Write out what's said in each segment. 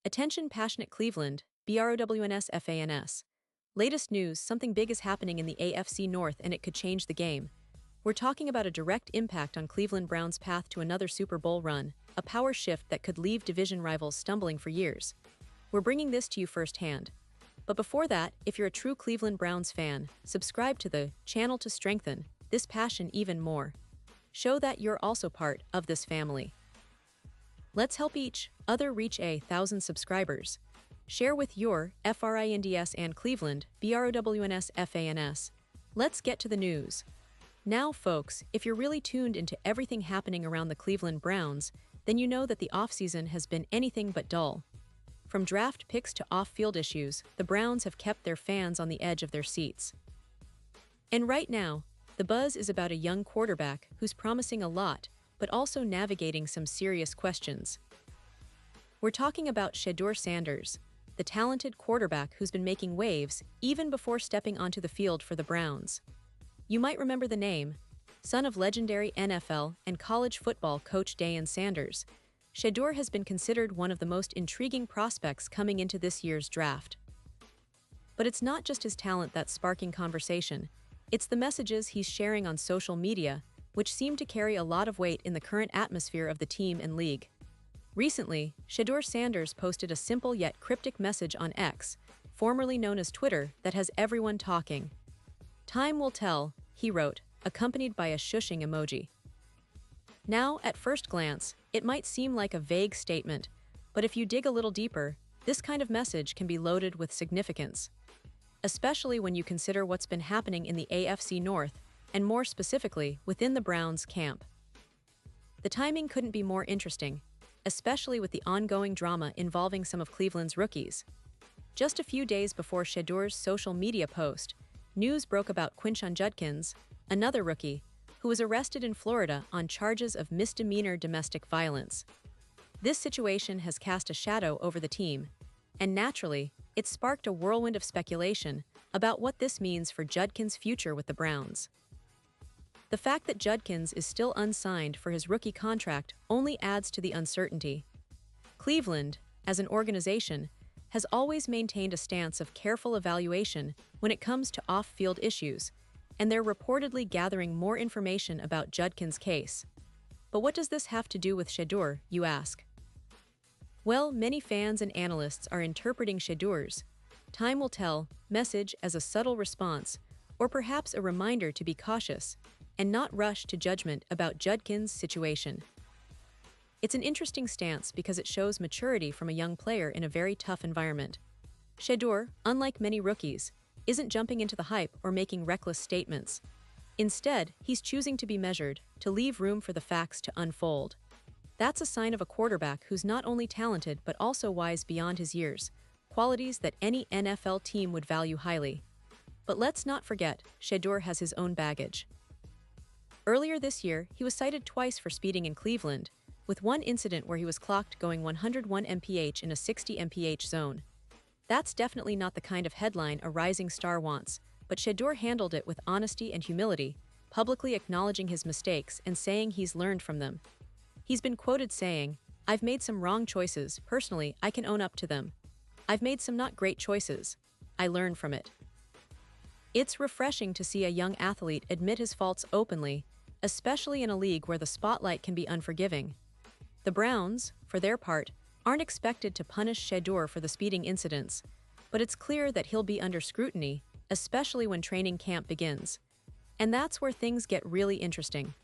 Attention passionate Cleveland, BROWNS. Latest news, something big is happening in the AFC North and it could change the game. We're talking about a direct impact on Cleveland Browns' path to another Super Bowl run, a power shift that could leave division rivals stumbling for years. We're bringing this to you firsthand. But before that, if you're a true Cleveland Browns fan, subscribe to the channel to strengthen this passion even more. Show that you're also part of this family. Let's help each other reach 1,000 subscribers. Share with your FRINDS and Cleveland, BROWNS. Let's get to the news. Now, folks, if you're really tuned into everything happening around the Cleveland Browns, then you know that the offseason has been anything but dull. From draft picks to off-field issues, the Browns have kept their fans on the edge of their seats. And right now, the buzz is about a young quarterback who's promising a lot, but also navigating some serious questions. We're talking about Shedeur Sanders, the talented quarterback who's been making waves even before stepping onto the field for the Browns. You might remember the name, son of legendary NFL and college football coach Deion Sanders. Shedeur has been considered one of the most intriguing prospects coming into this year's draft. But it's not just his talent that's sparking conversation, it's the messages he's sharing on social media, which seem to carry a lot of weight in the current atmosphere of the team and league. Recently, Shedeur Sanders posted a simple yet cryptic message on X, formerly known as Twitter, that has everyone talking. "Time will tell," he wrote, accompanied by a shushing emoji. Now, at first glance, it might seem like a vague statement, but if you dig a little deeper, this kind of message can be loaded with significance. Especially when you consider what's been happening in the AFC North, and more specifically, within the Browns camp. The timing couldn't be more interesting, especially with the ongoing drama involving some of Cleveland's rookies. Just a few days before Shedeur's social media post, news broke about Quinshon Judkins, another rookie, who was arrested in Florida on charges of misdemeanor domestic violence. This situation has cast a shadow over the team, and naturally, it sparked a whirlwind of speculation about what this means for Judkins' future with the Browns. The fact that Judkins is still unsigned for his rookie contract only adds to the uncertainty. Cleveland, as an organization, has always maintained a stance of careful evaluation when it comes to off-field issues, and they're reportedly gathering more information about Judkins' case. But what does this have to do with Shedeur, you ask? Well, many fans and analysts are interpreting Shedeur's "time will tell" message as a subtle response, or perhaps a reminder to be cautious and not rush to judgment about Judkins' situation. It's an interesting stance because it shows maturity from a young player in a very tough environment. Shedeur, unlike many rookies, isn't jumping into the hype or making reckless statements. Instead, he's choosing to be measured, to leave room for the facts to unfold. That's a sign of a quarterback who's not only talented but also wise beyond his years, qualities that any NFL team would value highly. But let's not forget, Shedeur has his own baggage. Earlier this year, he was cited twice for speeding in Cleveland, with one incident where he was clocked going 101 mph in a 60 mph zone. That's definitely not the kind of headline a rising star wants, but Shedeur handled it with honesty and humility, publicly acknowledging his mistakes and saying he's learned from them. He's been quoted saying, "I've made some wrong choices, personally, I can own up to them. I've made some not great choices. I learned from it." It's refreshing to see a young athlete admit his faults openly, especially in a league where the spotlight can be unforgiving. The Browns, for their part, aren't expected to punish Shedeur for the speeding incidents, but it's clear that he'll be under scrutiny, especially when training camp begins. And that's where things get really interesting.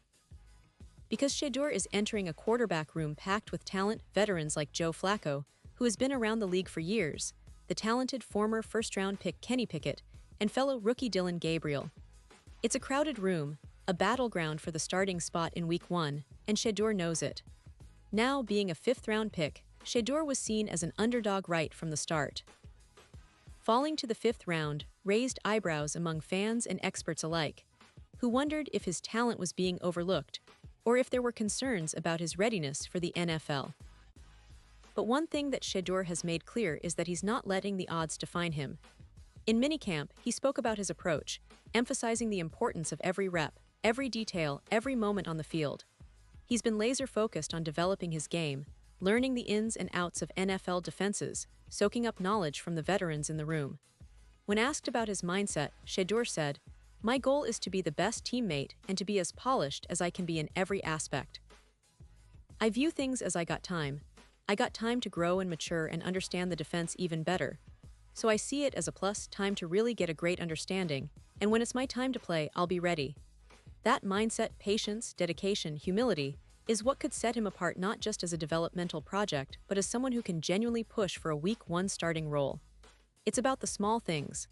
Because Shedeur is entering a quarterback room packed with talent veterans like Joe Flacco, who has been around the league for years, the talented former first-round pick Kenny Pickett, and fellow rookie Dillon Gabriel. It's a crowded room, a battleground for the starting spot in Week 1, and Shedeur knows it. Now, being a fifth-round pick, Shedeur was seen as an underdog right from the start. Falling to the fifth round raised eyebrows among fans and experts alike, who wondered if his talent was being overlooked or if there were concerns about his readiness for the NFL. But one thing that Shedeur has made clear is that he's not letting the odds define him. In minicamp, he spoke about his approach, emphasizing the importance of every rep, every detail, every moment on the field. He's been laser-focused on developing his game, learning the ins and outs of NFL defenses, soaking up knowledge from the veterans in the room. When asked about his mindset, Shedeur said, "My goal is to be the best teammate and to be as polished as I can be in every aspect. I view things as I got time. I got time to grow and mature and understand the defense even better. So I see it as a plus time to really get a great understanding, and when it's my time to play, I'll be ready." That mindset, patience, dedication, humility, is what could set him apart not just as a developmental project, but as someone who can genuinely push for a Week 1 starting role. It's about the small things.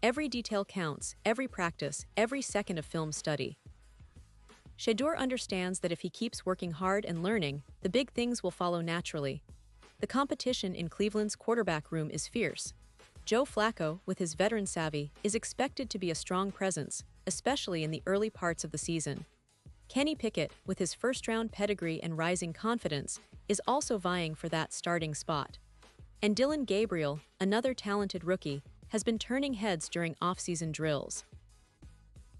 Every detail counts, every practice, every second of film study. Shedeur understands that if he keeps working hard and learning, the big things will follow naturally. The competition in Cleveland's quarterback room is fierce. Joe Flacco, with his veteran savvy, is expected to be a strong presence, especially in the early parts of the season. Kenny Pickett, with his first-round pedigree and rising confidence, is also vying for that starting spot. And Dylan Gabriel, another talented rookie, has been turning heads during off-season drills.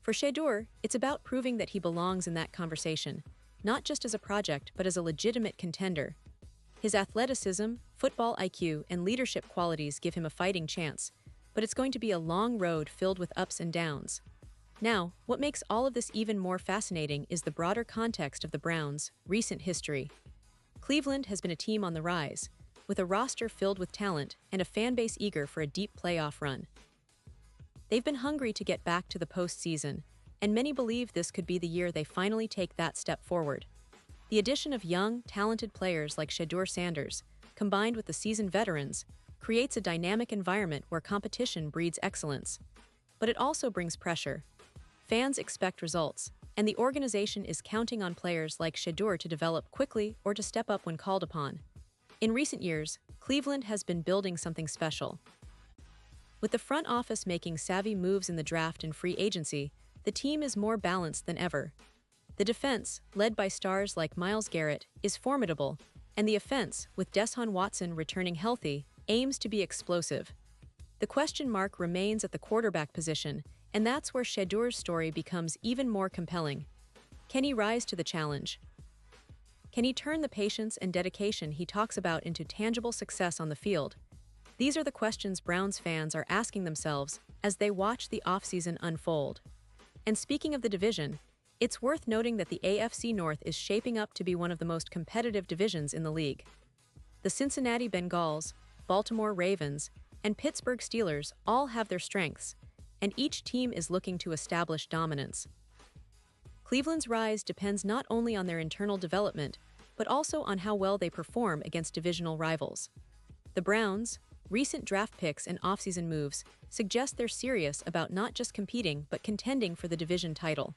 For Shedeur, it's about proving that he belongs in that conversation, not just as a project but as a legitimate contender. His athleticism, football IQ, and leadership qualities give him a fighting chance, but it's going to be a long road filled with ups and downs. Now, what makes all of this even more fascinating is the broader context of the Browns' recent history. Cleveland has been a team on the rise, with a roster filled with talent and a fan base eager for a deep playoff run. They've been hungry to get back to the postseason, and many believe this could be the year they finally take that step forward. The addition of young, talented players like Shedeur Sanders, combined with the seasoned veterans, creates a dynamic environment where competition breeds excellence. But it also brings pressure. Fans expect results, and the organization is counting on players like Shedeur to develop quickly or to step up when called upon. In recent years, Cleveland has been building something special. With the front office making savvy moves in the draft and free agency, the team is more balanced than ever. The defense, led by stars like Myles Garrett, is formidable, and the offense, with Deshaun Watson returning healthy, aims to be explosive. The question mark remains at the quarterback position, and that's where Shedeur's story becomes even more compelling. Can he rise to the challenge? Can he turn the patience and dedication he talks about into tangible success on the field? These are the questions Browns fans are asking themselves as they watch the offseason unfold. And speaking of the division, it's worth noting that the AFC North is shaping up to be one of the most competitive divisions in the league. The Cincinnati Bengals, Baltimore Ravens, and Pittsburgh Steelers all have their strengths, and each team is looking to establish dominance. Cleveland's rise depends not only on their internal development, but also on how well they perform against divisional rivals. The Browns' recent draft picks and offseason moves suggest they're serious about not just competing but contending for the division title.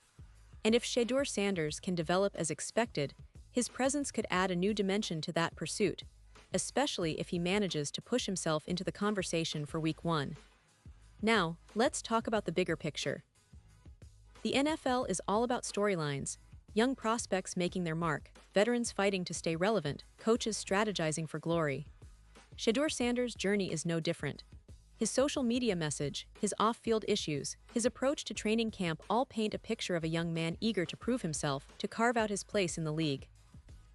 And if Shedeur Sanders can develop as expected, his presence could add a new dimension to that pursuit, especially if he manages to push himself into the conversation for Week 1. Now, let's talk about the bigger picture. The NFL is all about storylines, young prospects making their mark, veterans fighting to stay relevant, coaches strategizing for glory. Shedeur Sanders' journey is no different. His social media message, his off-field issues, his approach to training camp all paint a picture of a young man eager to prove himself, to carve out his place in the league.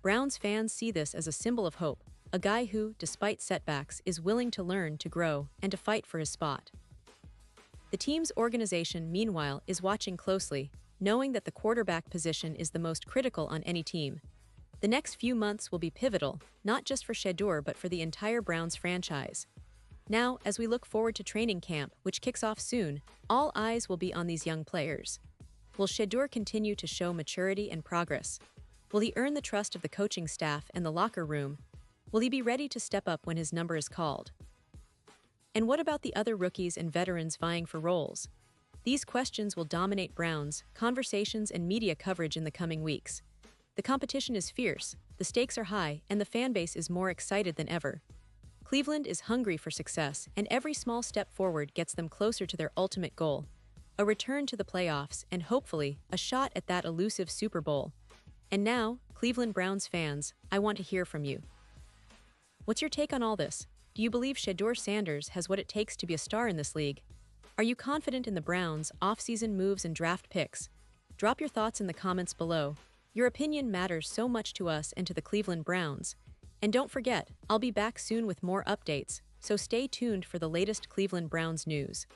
Browns fans see this as a symbol of hope, a guy who, despite setbacks, is willing to learn, to grow, and to fight for his spot. The team's organization, meanwhile, is watching closely, knowing that the quarterback position is the most critical on any team. The next few months will be pivotal, not just for Shedeur but for the entire Browns franchise. Now, as we look forward to training camp, which kicks off soon, all eyes will be on these young players. Will Shedeur continue to show maturity and progress? Will he earn the trust of the coaching staff and the locker room? Will he be ready to step up when his number is called? And what about the other rookies and veterans vying for roles? These questions will dominate Browns' conversations and media coverage in the coming weeks. The competition is fierce, the stakes are high, and the fan base is more excited than ever. Cleveland is hungry for success, and every small step forward gets them closer to their ultimate goal: a return to the playoffs and, hopefully, a shot at that elusive Super Bowl. And now, Cleveland Browns fans, I want to hear from you. What's your take on all this? Do you believe Shedeur Sanders has what it takes to be a star in this league? Are you confident in the Browns' off-season moves and draft picks? Drop your thoughts in the comments below. Your opinion matters so much to us and to the Cleveland Browns. And don't forget, I'll be back soon with more updates, so stay tuned for the latest Cleveland Browns news.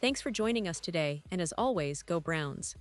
Thanks for joining us today, and as always, go Browns.